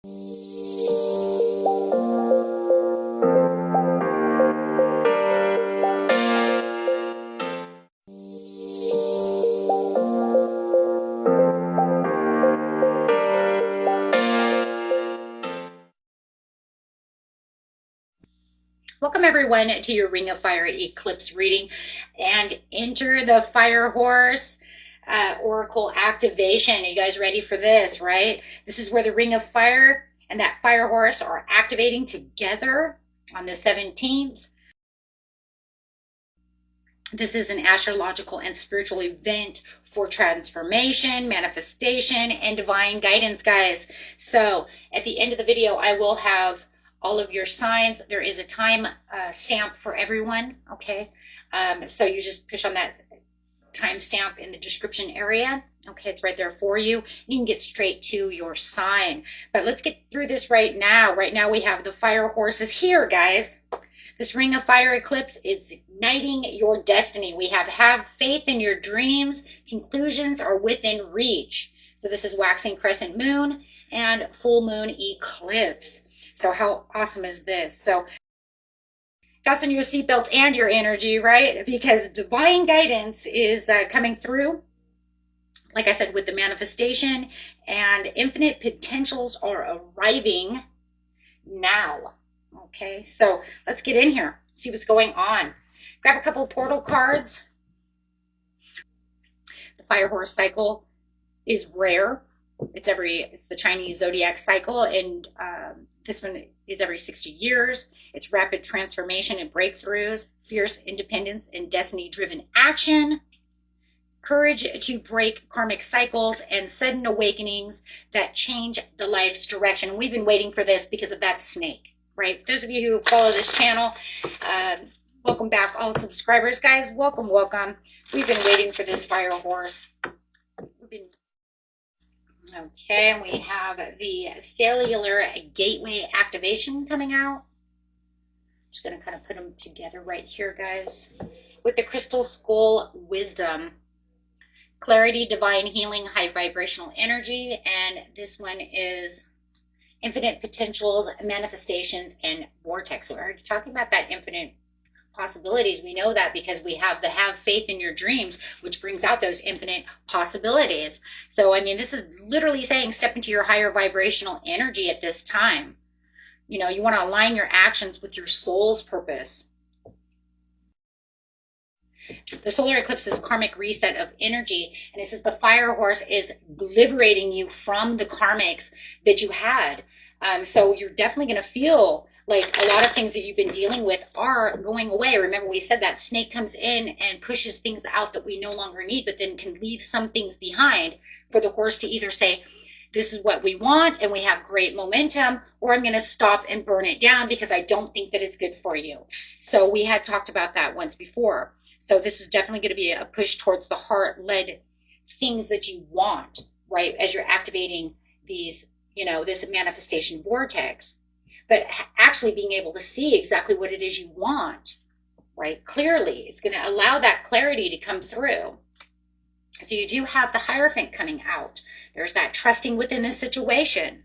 Welcome everyone to your Ring of Fire eclipse reading, and enter the Fire Horse Oracle activation. Are you guys ready for this, right? This is where the Ring of Fire and that Fire Horse are activating together on the 17th. This is an astrological and spiritual event for transformation, manifestation, and divine guidance, guys. So at the end of the video, I will have all of your signs. There is a time stamp for everyone, okay? So you just push on that time stamp in the description area. Okay, it's right there for you. You can get straight to your sign. But let's get through this right now. Right now we have the Fire Horses here, guys. This Ring of Fire eclipse is igniting your destiny. We have faith in your dreams. Conclusions are within reach. So this is waxing crescent moon and full moon eclipse. So how awesome is this? So fasten your seatbelt and your energy, right? Because divine guidance is coming through, like I said, with the manifestation, and infinite potentials are arriving now. Okay, so let's get in here, see what's going on. Grab a couple of portal cards. The Fire Horse cycle is rare. It's the Chinese zodiac cycle, and this one is every 60 years. It's rapid transformation and breakthroughs, fierce independence and destiny-driven action, courage to break karmic cycles, and sudden awakenings that change the life's direction. And we've been waiting for this because of that snake, right? Those of you who follow this channel, welcome back, all subscribers, guys. Welcome, welcome. We've been waiting for this Fire Horse. Okay, and we have the Stellar Gateway activation coming out. Just going to kind of put them together right here, guys. With the Crystal Skull Wisdom, Clarity, Divine Healing, High Vibrational Energy. And this one is Infinite Potentials, Manifestations, and Vortex. We're already talking about that infinite possibilities. We know that because we have the have faith in your dreams, which brings out those infinite possibilities. So, I mean, this is literally saying step into your higher vibrational energy at this time. You know, you want to align your actions with your soul's purpose. The solar eclipse is karmic reset of energy, and it says the Fire Horse is liberating you from the karmics that you had. So you're definitely going to feel like a lot of things that you've been dealing with are going away. Remember, we said that snake comes in and pushes things out that we no longer need, but then can leave some things behind for the horse to either say, this is what we want and we have great momentum, or I'm going to stop and burn it down because I don't think that it's good for you. So we had talked about that once before. So this is definitely going to be a push towards the heart-led things that you want, right? As you're activating these, you know, this manifestation vortex. But actually being able to see exactly what it is you want, right? Clearly, it's going to allow that clarity to come through. So you do have the Hierophant coming out. There's that trusting within the situation,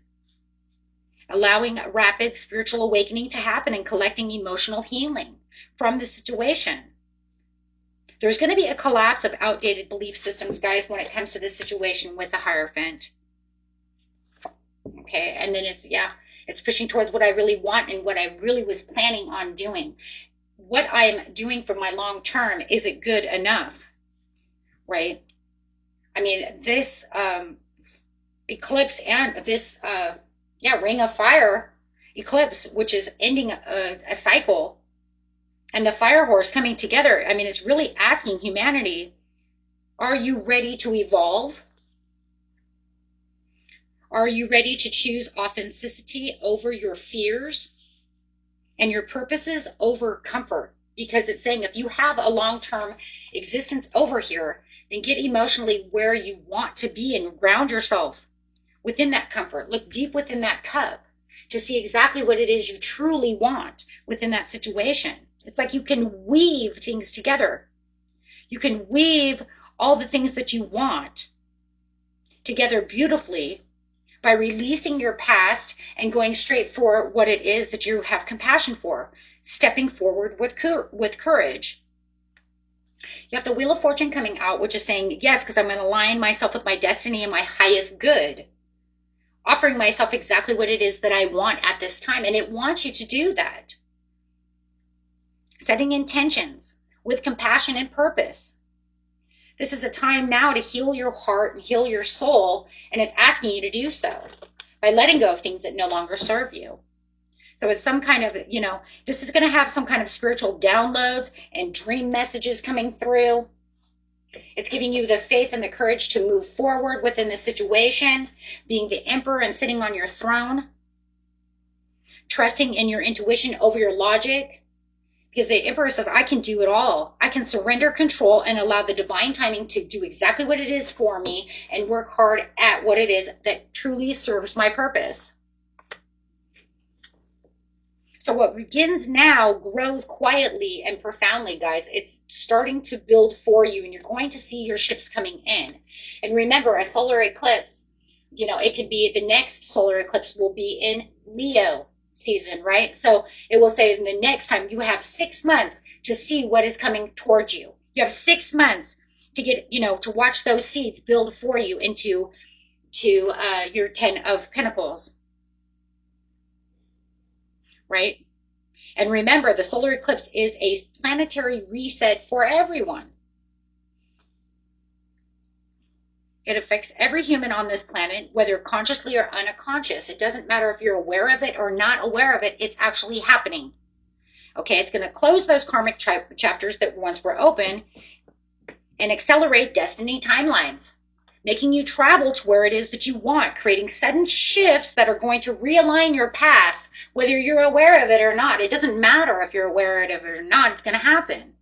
allowing rapid spiritual awakening to happen and collecting emotional healing from the situation. There's going to be a collapse of outdated belief systems, guys, when it comes to this situation with the Hierophant. Okay, and then it's pushing towards what I really want and what I really was planning on doing. What I'm doing for my long term, is it good enough? Right? I mean, this eclipse and this Ring of Fire eclipse, which is ending a cycle, and the Fire Horse coming together, I mean, it's really asking humanity, are you ready to evolve? Are you ready to choose authenticity over your fears and your purposes over comfort? Because it's saying if you have a long-term existence over here, then get emotionally where you want to be and ground yourself within that comfort. Look deep within that cup to see exactly what it is you truly want within that situation. It's like you can weave things together. You can weave all the things that you want together beautifully by releasing your past and going straight for what it is that you have compassion for, stepping forward with courage. You have the Wheel of Fortune coming out, which is saying, yes, because I'm going to align myself with my destiny and my highest good, offering myself exactly what it is that I want at this time. And it wants you to do that. Setting intentions with compassion and purpose. This is a time now to heal your heart and heal your soul, and it's asking you to do so by letting go of things that no longer serve you. So it's some kind of, this is going to have some kind of spiritual downloads and dream messages coming through. It's giving you the faith and the courage to move forward within the situation, being the emperor and sitting on your throne, trusting in your intuition over your logic. Because the emperor says, I can do it all. I can surrender control and allow the divine timing to do exactly what it is for me and work hard at what it is that truly serves my purpose. So what begins now grows quietly and profoundly, guys. It's starting to build for you, and you're going to see your ships coming in. And remember, a solar eclipse, it could be the next solar eclipse will be in Leo season, right? So it will say in the next time you have 6 months to see what is coming towards you. You have 6 months to get, to watch those seeds build for you into your 10 of Pentacles. Right? And remember, the solar eclipse is a planetary reset for everyone. It affects every human on this planet, whether consciously or unconscious. It doesn't matter if you're aware of it or not aware of it. It's actually happening. Okay, it's going to close those karmic chapters that once were open and accelerate destiny timelines, making you travel to where it is that you want, creating sudden shifts that are going to realign your path, whether you're aware of it or not. It doesn't matter if you're aware of it or not. It's going to happen.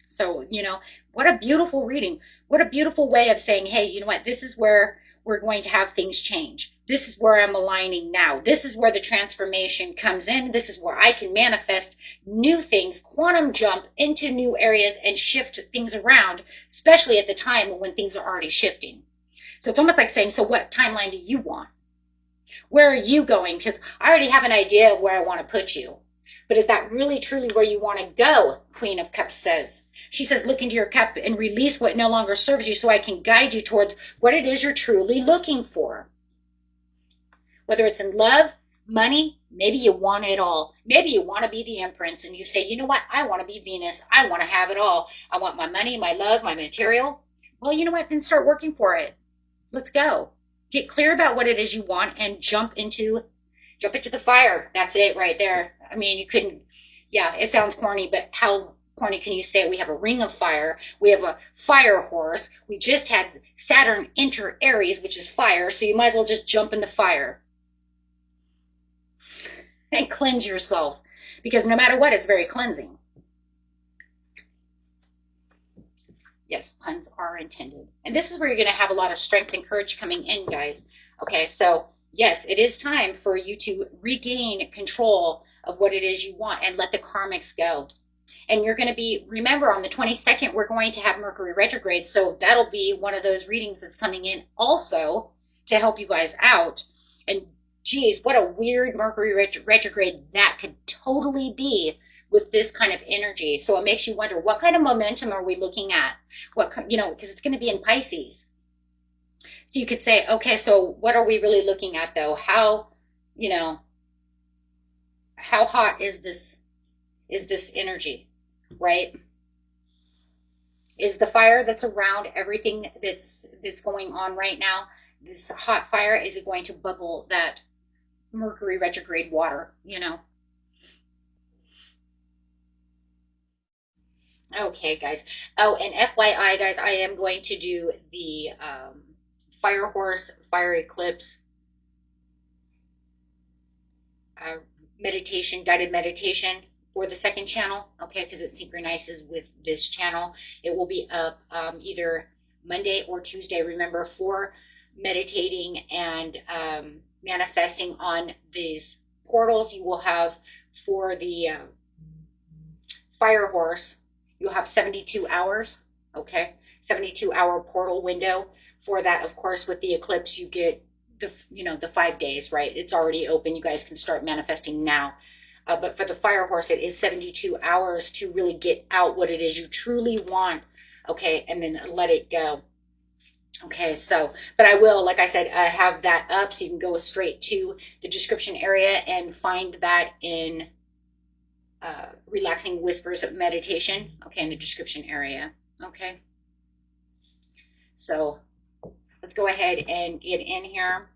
So, what a beautiful reading. What a beautiful way of saying, hey, you know what? This is where we're going to have things change. This is where I'm aligning now. This is where the transformation comes in. This is where I can manifest new things, quantum jump into new areas and shift things around, especially at the time when things are already shifting. So it's almost like saying, so what timeline do you want? Where are you going? Because I already have an idea of where I want to put you. But is that really truly where you want to go? Queen of Cups says. She says, look into your cup and release what no longer serves you so I can guide you towards what it is you're truly looking for. Whether it's in love, money, maybe you want it all. Maybe you want to be the Empress and you say, you know what? I want to be Venus. I want to have it all. I want my money, my love, my material. Well, you know what? Then start working for it. Let's go. Get clear about what it is you want and jump into the fire. That's it right there. I mean, you couldn't, it sounds corny, but how corny can you say? We have a ring of fire. We have a fire horse. We just had Saturn enter Aries, which is fire. So you might as well just jump in the fire and cleanse yourself, because no matter what, it's very cleansing. Yes, puns are intended. And this is where you're going to have a lot of strength and courage coming in, guys. Okay, so yes, it is time for you to regain control of what it is you want and let the karmics go. And you're going to be, remember, on the 22nd, we're going to have Mercury retrograde. So that'll be one of those readings that's coming in also to help you guys out. And geez, what a weird Mercury retrograde that could totally be with this kind of energy. So it makes you wonder, what kind of momentum are we looking at? Because it's going to be in Pisces. So you could say, okay, so what are we really looking at though? How hot is this energy, right? Is the fire that's around everything that's going on right now, this hot fire, is it going to bubble that Mercury retrograde water, Okay, guys. Oh, and FYI, guys, I am going to do the Fire Horse, Fire Eclipse meditation, guided meditation for the second channel, okay, because it synchronizes with this channel. It will be up either Monday or Tuesday, remember, for meditating and manifesting on these portals. You will have, for the Fire Horse, you'll have 72 hours, okay, 72-hour portal window for that, of course, with the eclipse, you get the, you know, the 5 days, right? It's already open. You guys can start manifesting now. But for the fire horse, it is 72 hours to really get out what it is you truly want. Okay. And then let it go. Okay. So, but I will, like I said, have that up so you can go straight to the description area and find that in Relaxing Whispers of Meditation. Okay. In the description area. Okay. So let's go ahead and get in here.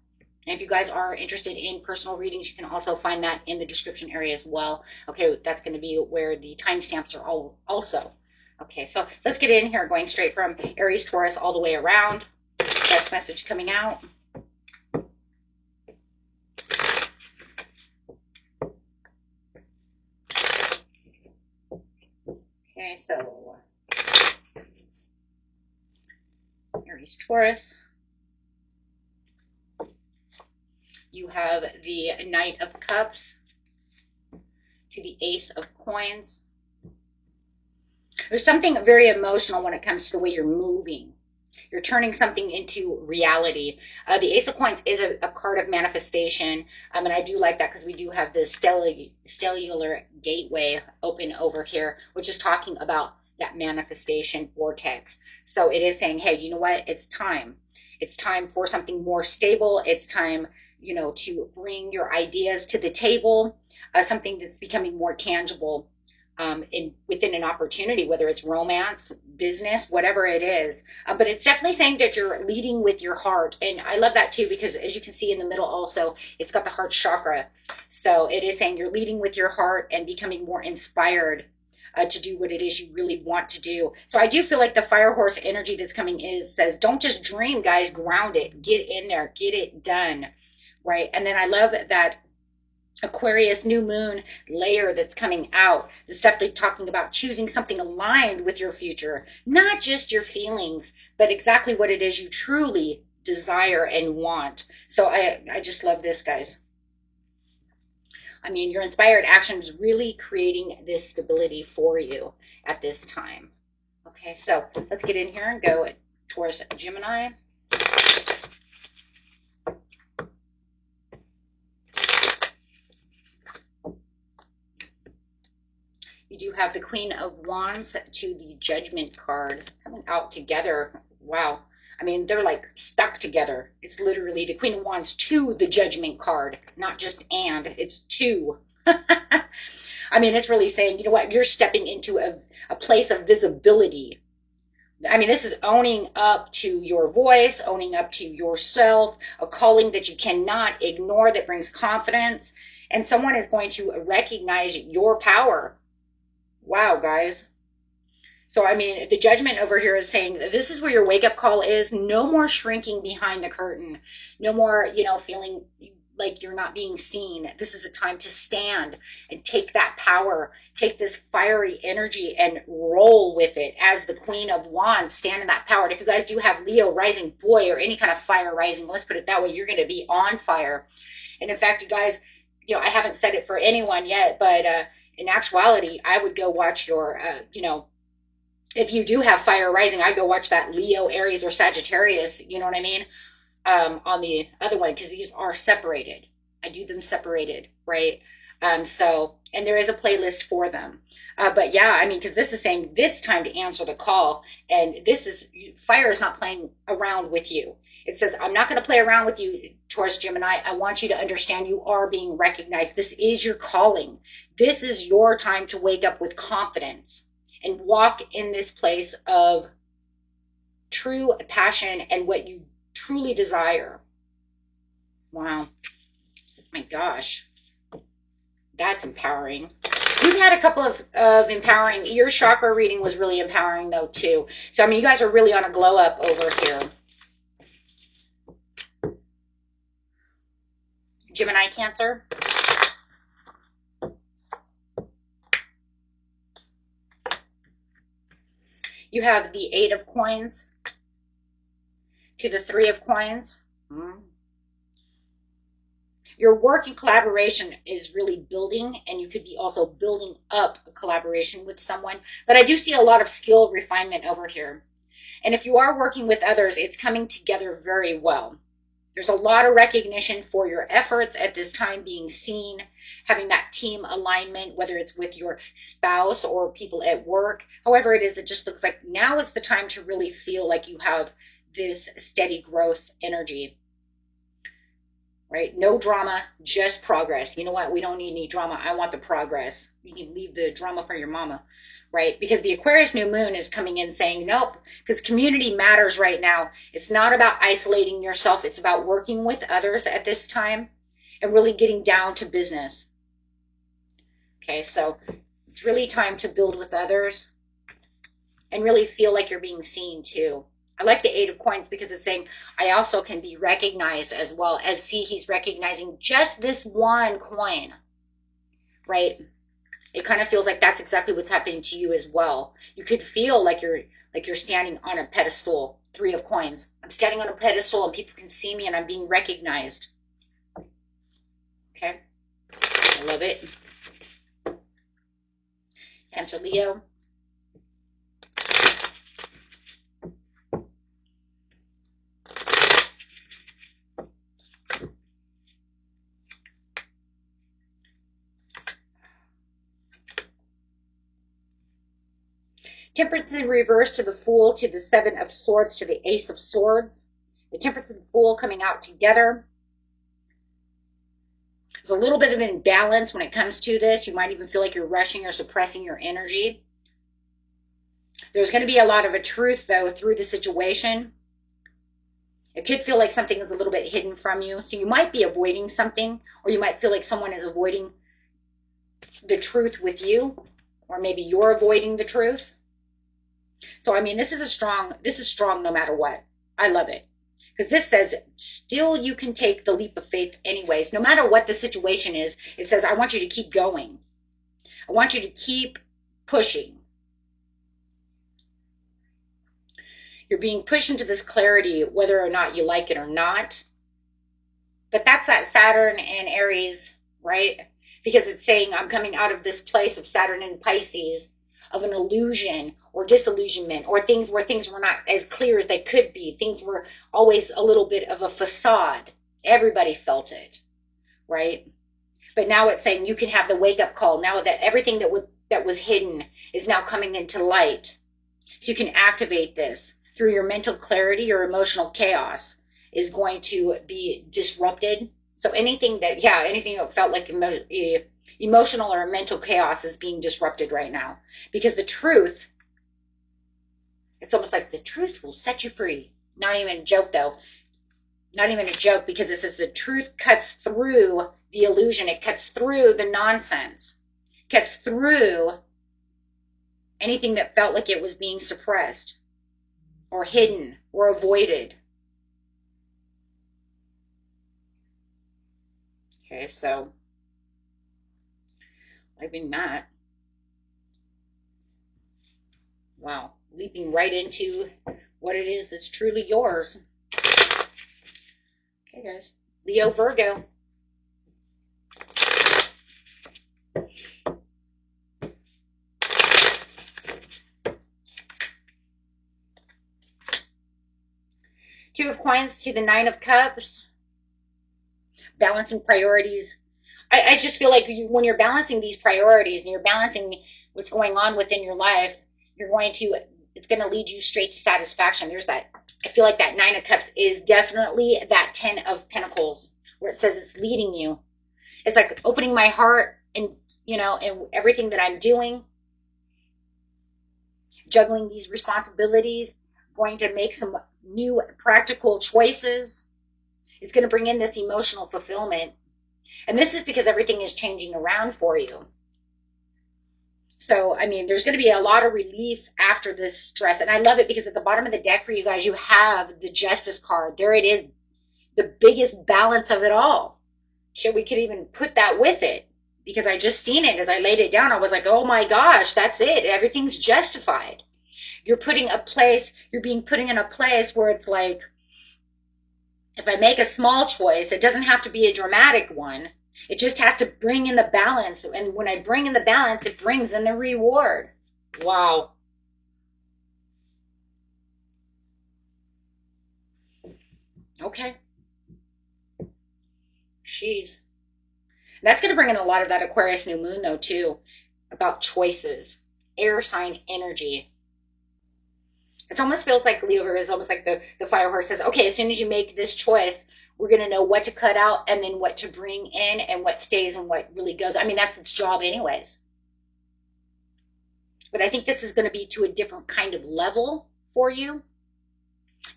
And if you guys are interested in personal readings, you can also find that in the description area as well. Okay, that's going to be where the timestamps are all also. Okay, so let's get in here, going straight from Aries, Taurus, all the way around. That's message coming out. Okay, so Aries, Taurus. You have the Knight of Cups to the Ace of Coins. There's something very emotional when it comes to the way you're moving. You're turning something into reality. The Ace of Coins is a card of manifestation. And I do like that because we do have the stellar gateway open over here, which is talking about that manifestation vortex. So it is saying, hey, you know what? It's time. It's time for something more stable. It's time, you know, to bring your ideas to the table, something that's becoming more tangible within an opportunity, whether it's romance, business, whatever it is. But it's definitely saying that you're leading with your heart. And I love that too, because as you can see in the middle also, it's got the heart chakra. So it is saying you're leading with your heart and becoming more inspired to do what it is you really want to do. So I do feel like the fire horse energy that's coming says, don't just dream, guys, ground it, get in there, get it done. Right. And then I love that Aquarius new moon layer that's coming out. That's definitely talking about choosing something aligned with your future, not just your feelings, but exactly what it is you truly desire and want. So I just love this, guys. I mean, your inspired action is really creating this stability for you at this time. Okay, so let's get in here and go towards Gemini. You do have the Queen of Wands to the Judgment card coming out together. Wow. I mean, they're like stuck together. It's literally the Queen of Wands to the Judgment card, not just and, it's to. I mean, it's really saying, you know what, you're stepping into a place of visibility. I mean, this is owning up to your voice, owning up to yourself, a calling that you cannot ignore that brings confidence. And someone is going to recognize your power. Wow, guys. So, I mean, the Judgment over here is saying that this is where your wake-up call is. No more shrinking behind the curtain. No more, you know, feeling like you're not being seen. This is a time to stand and take that power, take this fiery energy and roll with it as the Queen of Wands, stand in that power. And if you guys do have Leo rising, boy, or any kind of fire rising, let's put it that way, you're going to be on fire. And in fact, you guys, you know, I haven't said it for anyone yet, but in actuality, I would go watch your, you know, if you do have fire rising, I go watch that Leo, Aries, or Sagittarius, you know what I mean, on the other one, because these are separated. I do them separated, right? So, and there is a playlist for them. But yeah, I mean, because this is saying it's time to answer the call, and this is, fire is not playing around with you. It says, I'm not going to play around with you, Taurus, Gemini. I want you to understand you are being recognized. This is your calling. This is your time to wake up with confidence and walk in this place of true passion and what you truly desire. Wow. My gosh. That's empowering. We've had a couple of empowering. Your chakra reading was really empowering, though, too. So, I mean, you guys are really on a glow up over here. Gemini, Cancer. You have the 8 of Coins to the 3 of Coins. Your work and collaboration is really building, and you could be also building up a collaboration with someone. But I do see a lot of skill refinement over here. And if you are working with others, it's coming together very well. There's a lot of recognition for your efforts at this time, being seen, having that team alignment, whether it's with your spouse or people at work. However it is, it just looks like now is the time to really feel like you have this steady growth energy, right? No drama, just progress. You know what? We don't need any drama. I want the progress. You can leave the drama for your mama, right? Because the Aquarius new moon is coming in saying, nope, because community matters right now. It's not about isolating yourself. It's about working with others at this time and really getting down to business. Okay, so it's really time to build with others and really feel like you're being seen too. I like the 8 of coins because it's saying I also can be recognized as well. As see, he's recognizing just this one coin, right? It kind of feels like that's exactly what's happening to you as well. You could feel like you're standing on a pedestal. 3 of coins. I'm standing on a pedestal and people can see me and I'm being recognized. Okay. I love it. Cancer, Leo. Temperance in reverse to the Fool, to the 7 of Swords, to the Ace of Swords. The Temperance and the Fool coming out together. There's a little bit of imbalance when it comes to this. You might even feel like you're rushing or suppressing your energy. There's going to be a lot of a truth, though, through the situation. It could feel like something is a little bit hidden from you. So you might be avoiding something, or you might feel like someone is avoiding the truth with you, or maybe you're avoiding the truth. So, I mean, this is strong no matter what. I love it. Because this says, still you can take the leap of faith anyways. No matter what the situation is, it says, I want you to keep going. I want you to keep pushing. You're being pushed into this clarity, whether or not you like it or not. But that's that Saturn and Aries, right? Because it's saying, I'm coming out of this place of Saturn and Pisces, of an illusion or disillusionment, or things where things were not as clear as they could be. Things were always a little bit of a facade. Everybody felt it, right? But now it's saying you can have the wake-up call now that everything that was hidden is now coming into light. So you can activate this through your mental clarity. Your emotional chaos is going to be disrupted. So anything that felt like emotional or mental chaos is being disrupted right now. Because the truth, it's almost like the truth will set you free. Not even a joke, though. Not even a joke, because it says the truth cuts through the illusion. It cuts through the nonsense. It cuts through anything that felt like it was being suppressed or hidden or avoided. Okay, so living that. Wow, leaping right into what it is that's truly yours. Okay, guys. Leo, Virgo. Two of Coins to the 9 of Cups. Balancing priorities. I just feel like when you're balancing these priorities and you're balancing what's going on within your life, it's going to lead you straight to satisfaction. There's that, I feel like that 9 of Cups is definitely that 10 of Pentacles, where it says it's leading you. It's like opening my heart and, and everything that I'm doing, juggling these responsibilities, going to make some new practical choices. It's going to bring in this emotional fulfillment. And this is because everything is changing around for you. So, I mean, there's going to be a lot of relief after this stress. And I love it because at the bottom of the deck for you guys, you have the Justice card. There it is, the biggest balance of it all. Shit, we could even put that with it. Because I just seen it as I laid it down. I was like, oh my gosh, that's it. Everything's justified. You're being put in a place where it's like, if I make a small choice, it doesn't have to be a dramatic one. It just has to bring in the balance. And when I bring in the balance, it brings in the reward. Wow. Okay. She's. That's going to bring in a lot of that Aquarius new moon, though, too, about choices, air sign energy. It almost feels like Libra is almost like the fire horse says, okay, as soon as you make this choice, we're going to know what to cut out and then what to bring in and what stays and what really goes. I mean, that's its job anyways. But I think this is going to be to a different kind of level for you.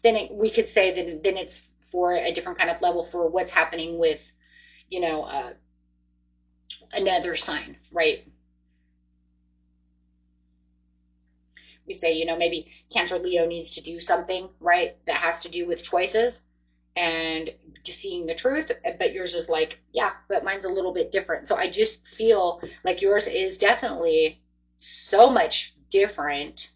Then we could say that then it's for a different kind of level for what's happening with, you know, another sign, right? We say, you know, maybe Cancer Leo needs to do something, right, that has to do with choices and seeing the truth, but yours is like, yeah, but mine's a little bit different. So I just feel like yours is definitely so much different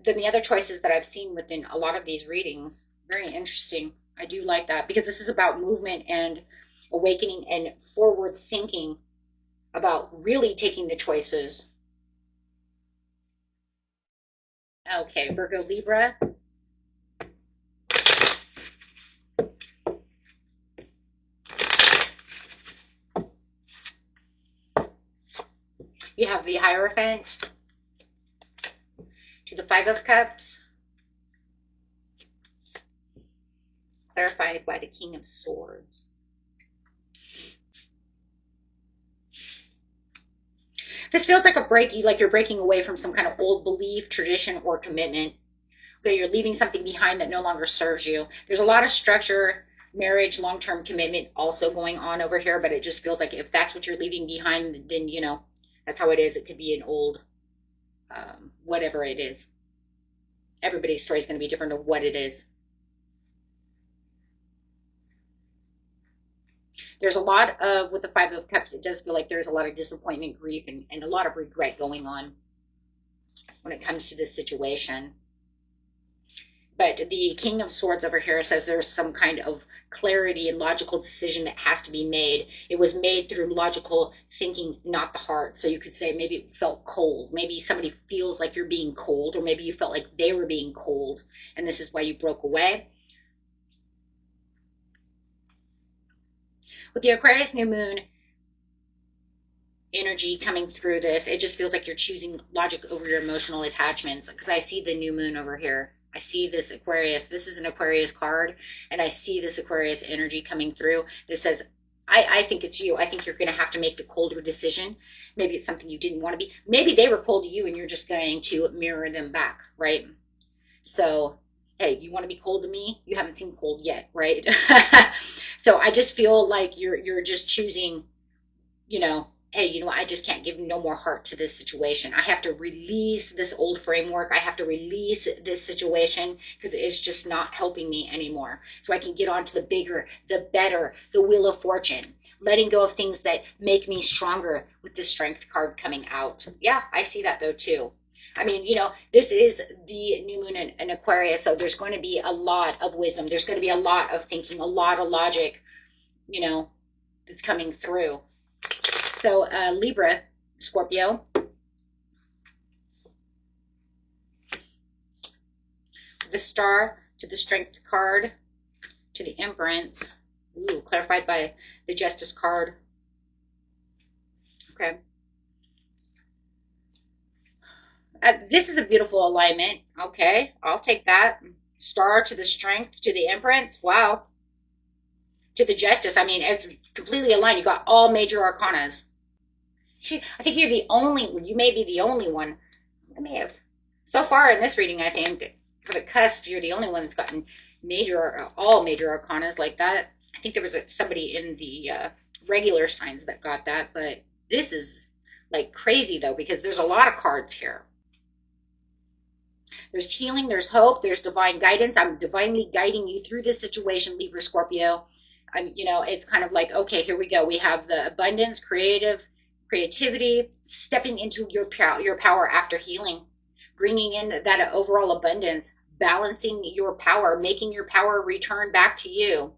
than the other choices that I've seen within a lot of these readings. Very interesting. I do like that because this is about movement and awakening and forward thinking about really taking the choices. Okay, Virgo, Libra. You have the Hierophant to the Five of Cups, clarified by the King of Swords. This feels like a break, like you're breaking away from some kind of old belief, tradition, or commitment. Okay, you're leaving something behind that no longer serves you. There's a lot of structure, marriage, long-term commitment also going on over here, but it just feels like if that's what you're leaving behind, then, you know, that's how it is. It could be an old, whatever it is. Everybody's story is going to be different of what it is. There's a lot of, with the Five of Cups, it does feel like there's a lot of disappointment, grief, and a lot of regret going on when it comes to this situation. But the King of Swords over here says there's some kind of clarity and logical decision that has to be made. It was made through logical thinking, not the heart. So you could say maybe it felt cold. Maybe somebody feels like you're being cold, or maybe you felt like they were being cold, and this is why you broke away. With the Aquarius new moon energy coming through this, it just feels like you're choosing logic over your emotional attachments, because I see the new moon over here. I see this Aquarius. This is an Aquarius card, and I see this Aquarius energy coming through that says, I think it's you. I think you're going to have to make the colder decision. Maybe it's something you didn't want to be. Maybe they were cold to you, and you're just going to mirror them back, right? So, hey, you want to be cold to me? You haven't seen cold yet, right? So I just feel like you're just choosing, you know, hey, you know what? I just can't give no more heart to this situation. I have to release this old framework. I have to release this situation because it's just not helping me anymore. So I can get on to the bigger, the better, the Wheel of Fortune, letting go of things that make me stronger with the Strength card coming out. Yeah, I see that though too. I mean, you know, this is the new moon in Aquarius, so there's going to be a lot of wisdom. There's going to be a lot of thinking, a lot of logic, you know, that's coming through. So Libra, Scorpio. The Star to the Strength card to the Empress. Ooh, clarified by the Justice card. Okay. This is a beautiful alignment. Okay, I'll take that. Star to the Strength to the Empress. Wow. To the Justice. I mean, it's completely aligned. You got all major arcanas. I think you're the only, you may be the only one. I may have, so far in this reading, I think, for the Cusp, you're the only one that's gotten major, all major arcanas like that. I think there was somebody in the regular signs that got that, but this is like crazy though, because there's a lot of cards here. There's healing, there's hope, there's divine guidance. I'm divinely guiding you through this situation, Libra, Scorpio. You know, it's kind of like, okay, here we go. We have the abundance, creativity, stepping into your power after healing, bringing in that overall abundance, balancing your power, making your power return back to you,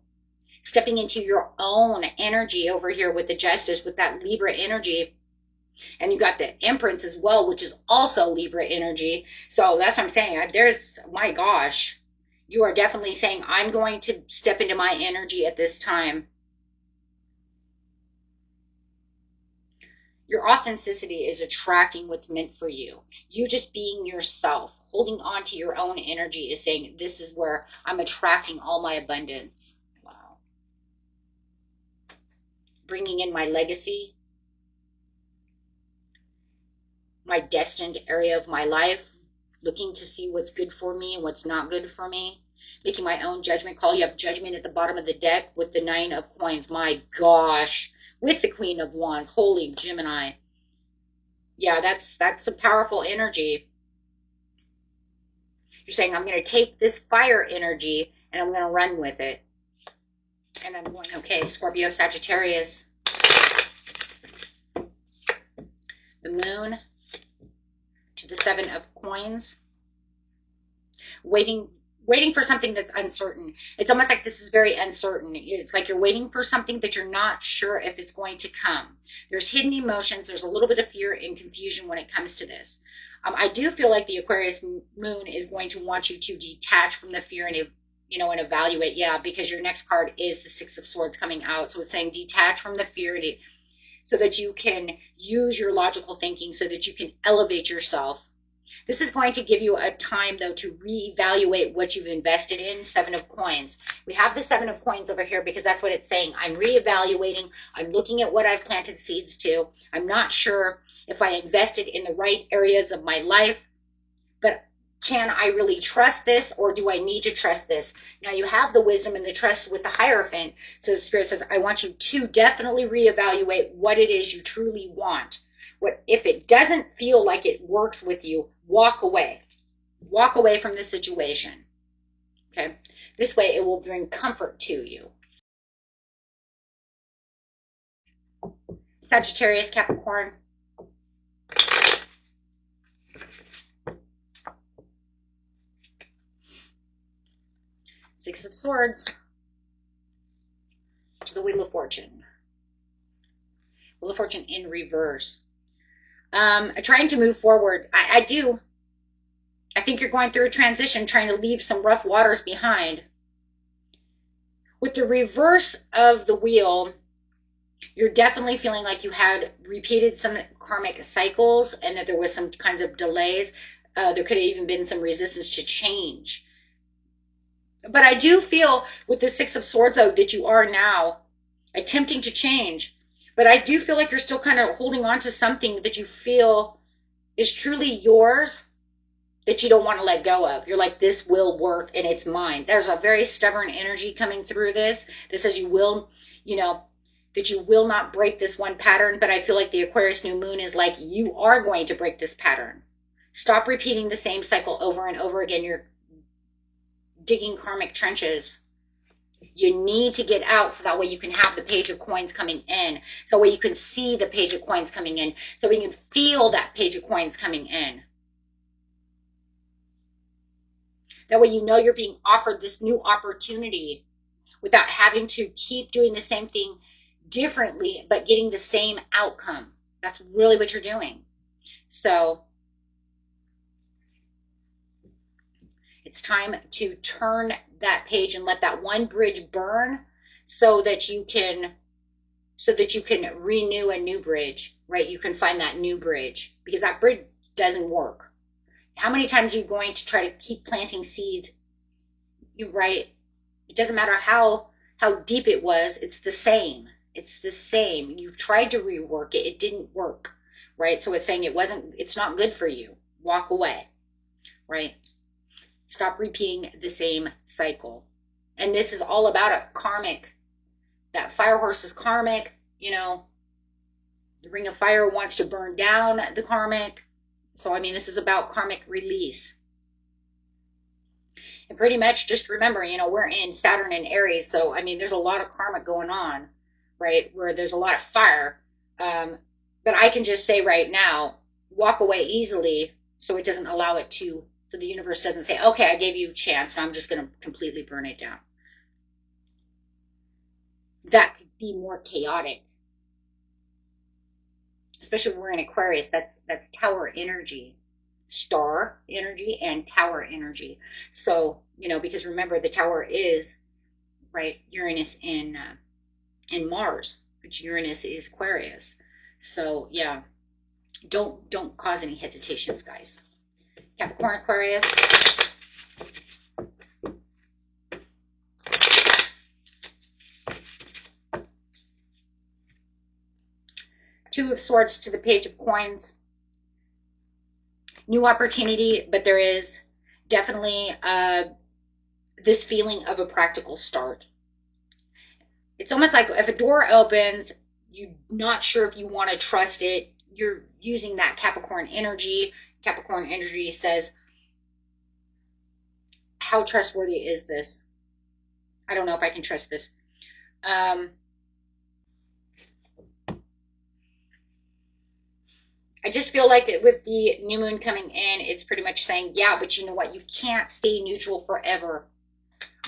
stepping into your own energy over here with the Justice, with that Libra energy. And you got the Empress as well, which is also Libra energy. So that's what I'm saying. There's, my gosh, You are definitely saying, I'm going to step into my energy at this time. Your authenticity is attracting what's meant for you. You just being yourself, holding on to your own energy is saying, this is where I'm attracting all my abundance. Wow. Bringing in my legacy, my destined area of my life, looking to see what's good for me and what's not good for me, making my own judgment call. You have judgment at the bottom of the deck with the 9 of coins. My gosh, with the Queen of Wands. Holy Gemini. Yeah, that's some powerful energy. You're saying, I'm going to take this fire energy and I'm going to run with it. And I'm going, okay, Scorpio, Sagittarius. The moon to the 7 of coins. Waiting for something that's uncertain. It's almost like this is very uncertain. It's like you're waiting for something that you're not sure if it's going to come. There's hidden emotions. There's a little bit of fear and confusion when it comes to this. I do feel like the Aquarius moon is going to want you to detach from the fear and, and evaluate. Yeah, because your next card is the 6 of Swords coming out. So it's saying detach from the fear so that you can use your logical thinking, so that you can elevate yourself. This is going to give you a time, though, to reevaluate what you've invested in. 7 of coins. We have the 7 of coins over here because that's what it's saying. I'm reevaluating. I'm looking at what I've planted seeds to. I'm not sure if I invested in the right areas of my life, but can I really trust this, or do I need to trust this? Now you have the wisdom and the trust with the Hierophant. So the Spirit says, I want you to definitely reevaluate what it is you truly want. What if it doesn't feel like it works with you? Walk away. Walk away from the situation. Okay? This way it will bring comfort to you. Sagittarius, Capricorn. Six of Swords to the Wheel of Fortune. Wheel of Fortune in reverse. Trying to move forward. I think you're going through a transition, trying to leave some rough waters behind. With the reverse of the wheel, you're definitely feeling like you had repeated some karmic cycles and that there was some kinds of delays. There could have even been some resistance to change. But I do feel with the 6 of Swords, though, that you are now attempting to change. But I do feel like you're still kind of holding on to something that you feel is truly yours, that you don't want to let go of. You're like, this will work and it's mine. There's a very stubborn energy coming through this. This says you will, that you will not break this one pattern. But I feel like the Aquarius new moon is like, you are going to break this pattern. Stop repeating the same cycle over and over again. You're digging karmic trenches. You need to get out so that way you can have the Page of Coins coming in. So that way you can see the Page of Coins coming in. So we can feel that Page of Coins coming in. That way you know you're being offered this new opportunity without having to keep doing the same thing differently, but getting the same outcome. That's really what you're doing. So it's time to turn that page and let that one bridge burn so that you can renew a new bridge, right? You can find that new bridge because that bridge doesn't work. How many times are you going to try to keep planting seeds? You're right. It doesn't matter how deep it was. It's the same. It's the same. You've tried to rework it. It didn't work, right? So it's saying it's not good for you. Walk away, right? Stop repeating the same cycle. And this is all about a karmic. That fire horse is karmic. The ring of fire wants to burn down the karmic. So, this is about karmic release. And pretty much just remember, we're in Saturn and Aries. So, there's a lot of karmic going on, right? Where there's a lot of fire. But I can just say right now, walk away easily so it doesn't allow it to. So the universe doesn't say, okay, I gave you a chance, and I'm just going to completely burn it down. That could be more chaotic. Especially when we're in Aquarius, that's tower energy. Star energy and tower energy. So You know, because remember, the Tower is, right, Uranus and Mars, which Uranus is Aquarius. So yeah, don't cause any hesitations, guys. Capricorn, Aquarius. Two of Swords to the Page of Coins. New opportunity, but there is definitely this feeling of a practical start. It's almost like if a door opens, you're not sure if you want to trust it. You're using that Capricorn energy. Capricorn energy says, how trustworthy is this? I don't know if I can trust this. I just feel like with the new moon coming in, it's pretty much saying, yeah, but you know what? You can't stay neutral forever.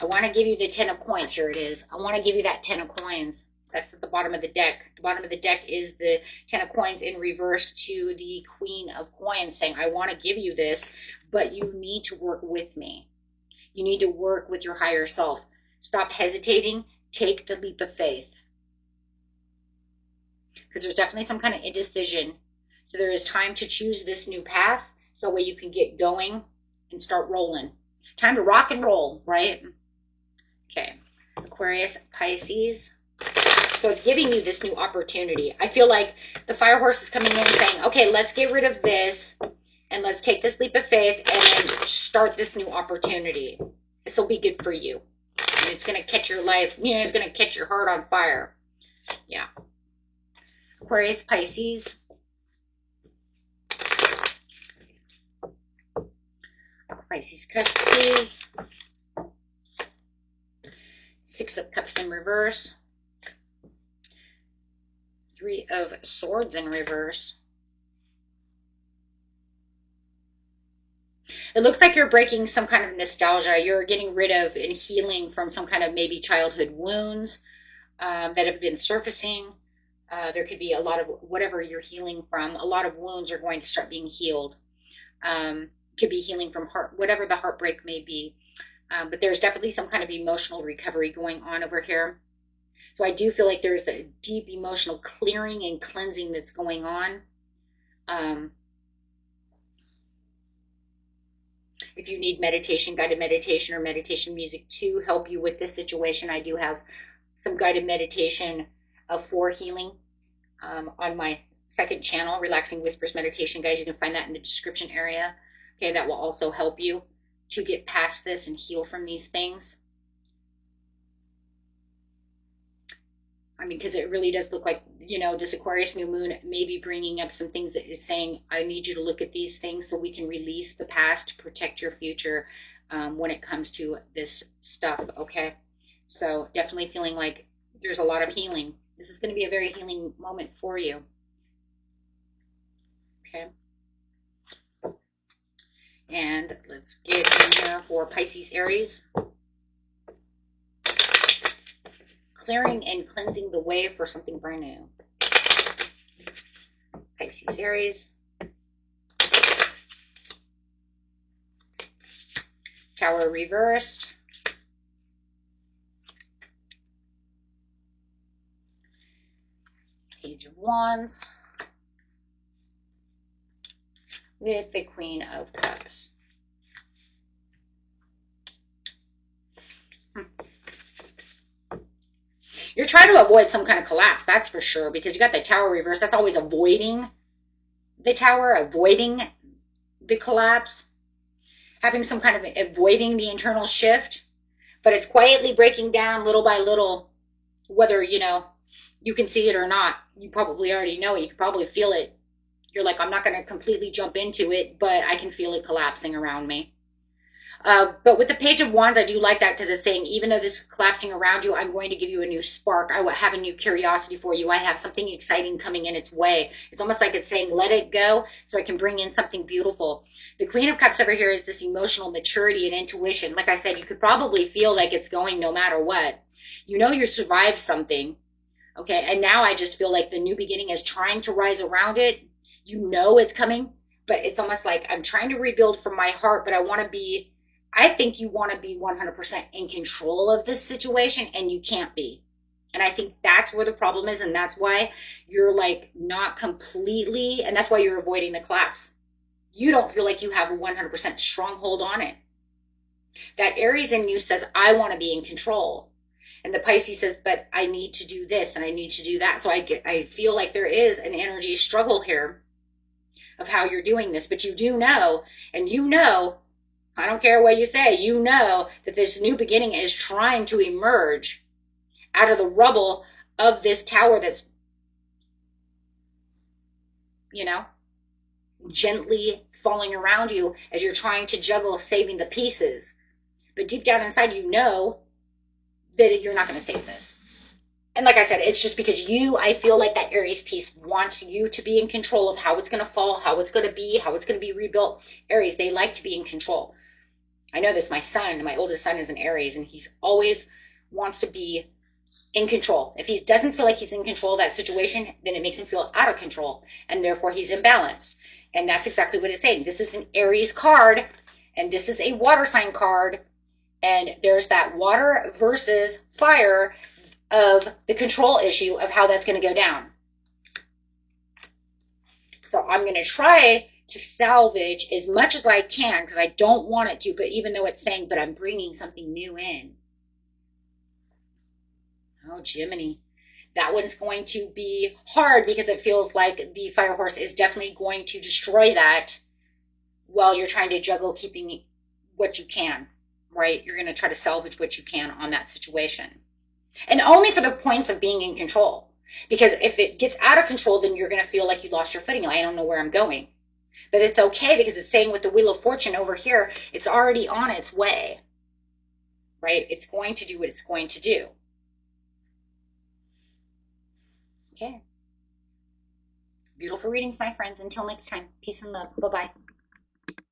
I want to give you the 10 of coins. Here it is. I want to give you that 10 of coins. That's at the bottom of the deck. The bottom of the deck is the 10 of coins in reverse to the Queen of Coins, saying, I want to give you this, but you need to work with me. You need to work with your higher self. Stop hesitating. Take the leap of faith. Because there's definitely some kind of indecision. So there is time to choose this new path, so that way you can get going and start rolling. Time to rock and roll, right? Okay, Aquarius, Pisces. So it's giving you this new opportunity. I feel like the fire horse is coming in saying, okay, let's get rid of this and let's take this leap of faith and then start this new opportunity. This will be good for you. And it's going to catch your life, you know, it's going to catch your heart on fire. Yeah. Aquarius, Pisces. Pisces, Cusp, please. Six of Cups in reverse. Three of Swords in reverse. It looks like you're breaking some kind of nostalgia. You're getting rid of and healing from some kind of maybe childhood wounds that have been surfacing. There could be a lot of whatever you're healing from. A lot of wounds are going to start being healed. Could be healing from heart, whatever the heartbreak may be. But there's definitely some kind of emotional recovery going on over here. So I do feel like there's a deep emotional clearing and cleansing that's going on. If you need meditation, guided meditation or meditation music to help you with this situation, I do have some guided meditation for healing on my second channel, Relaxing Whispers Meditation, guys. You can find that in the description area. Okay, that will also help you to get past this and heal from these things. I mean, because it really does look like, you know, this Aquarius new moon may be bringing up some things that it's saying, I need you to look at these things so we can release the past to protect your future when it comes to this stuff, okay? So definitely feeling like there's a lot of healing. This is going to be a very healing moment for you. Okay. And let's get in here for Pisces, Aries. Clearing and cleansing the way for something brand new. Pisces, Aries. Tower reversed. Page of Wands. With the Queen of Cups. You're trying to avoid some kind of collapse, that's for sure, because you got the Tower reversed. That's always avoiding the Tower, avoiding the collapse, having some kind of avoiding the internal shift, but it's quietly breaking down little by little, whether, you know, you can see it or not. You probably already know it. You can probably feel it. You're like, I'm not going to completely jump into it, but I can feel it collapsing around me. But with the Page of Wands, I do like that because it's saying, even though this is collapsing around you, I'm going to give you a new spark. I will have a new curiosity for you. I have something exciting coming in its way. It's almost like it's saying, let it go so I can bring in something beautiful. The Queen of Cups over here is this emotional maturity and intuition. Like I said, you could probably feel like it's going no matter what. You know you survived something. Okay, and now I just feel like the new beginning is trying to rise around it. You know it's coming, but it's almost like I'm trying to rebuild from my heart, but I want to be I think you want to be 100% in control of this situation, and you can't be. And I think that's where the problem is, and that's why you're like not completely, and that's why you're avoiding the collapse. You don't feel like you have a 100% stronghold on it. That Aries in you says, I want to be in control. And the Pisces says, but I need to do this and I need to do that. So I feel like there is an energy struggle here of how you're doing this. But you do know, and you know, I don't care what you say, you know that this new beginning is trying to emerge out of the rubble of this tower that's, you know, gently falling around you as you're trying to juggle saving the pieces. But deep down inside, you know that you're not going to save this. And like I said, it's just because I feel like that Aries piece wants you to be in control of how it's going to fall, how it's going to be rebuilt. Aries, they like to be in control. I know this, my oldest son is an Aries, and he's always wants to be in control. If he doesn't feel like he's in control of that situation, then it makes him feel out of control, and therefore he's imbalanced. And that's exactly what it's saying. This is an Aries card, and this is a water sign card, and there's that water versus fire of the control issue of how that's going to go down. So I'm going to try to salvage as much as I can, because I don't want it to, but even though it's saying, but I'm bringing something new in. Oh, Gemini. That one's going to be hard because it feels like the fire horse is definitely going to destroy that while you're trying to juggle keeping what you can, right? You're going to try to salvage what you can on that situation. And only for the points of being in control. Because if it gets out of control, then you're going to feel like you lost your footing. I don't know where I'm going. But it's okay because it's saying with the Wheel of Fortune over here, it's already on its way, right? It's going to do what it's going to do. Okay. Beautiful readings, my friends. Until next time, peace and love. Bye-bye.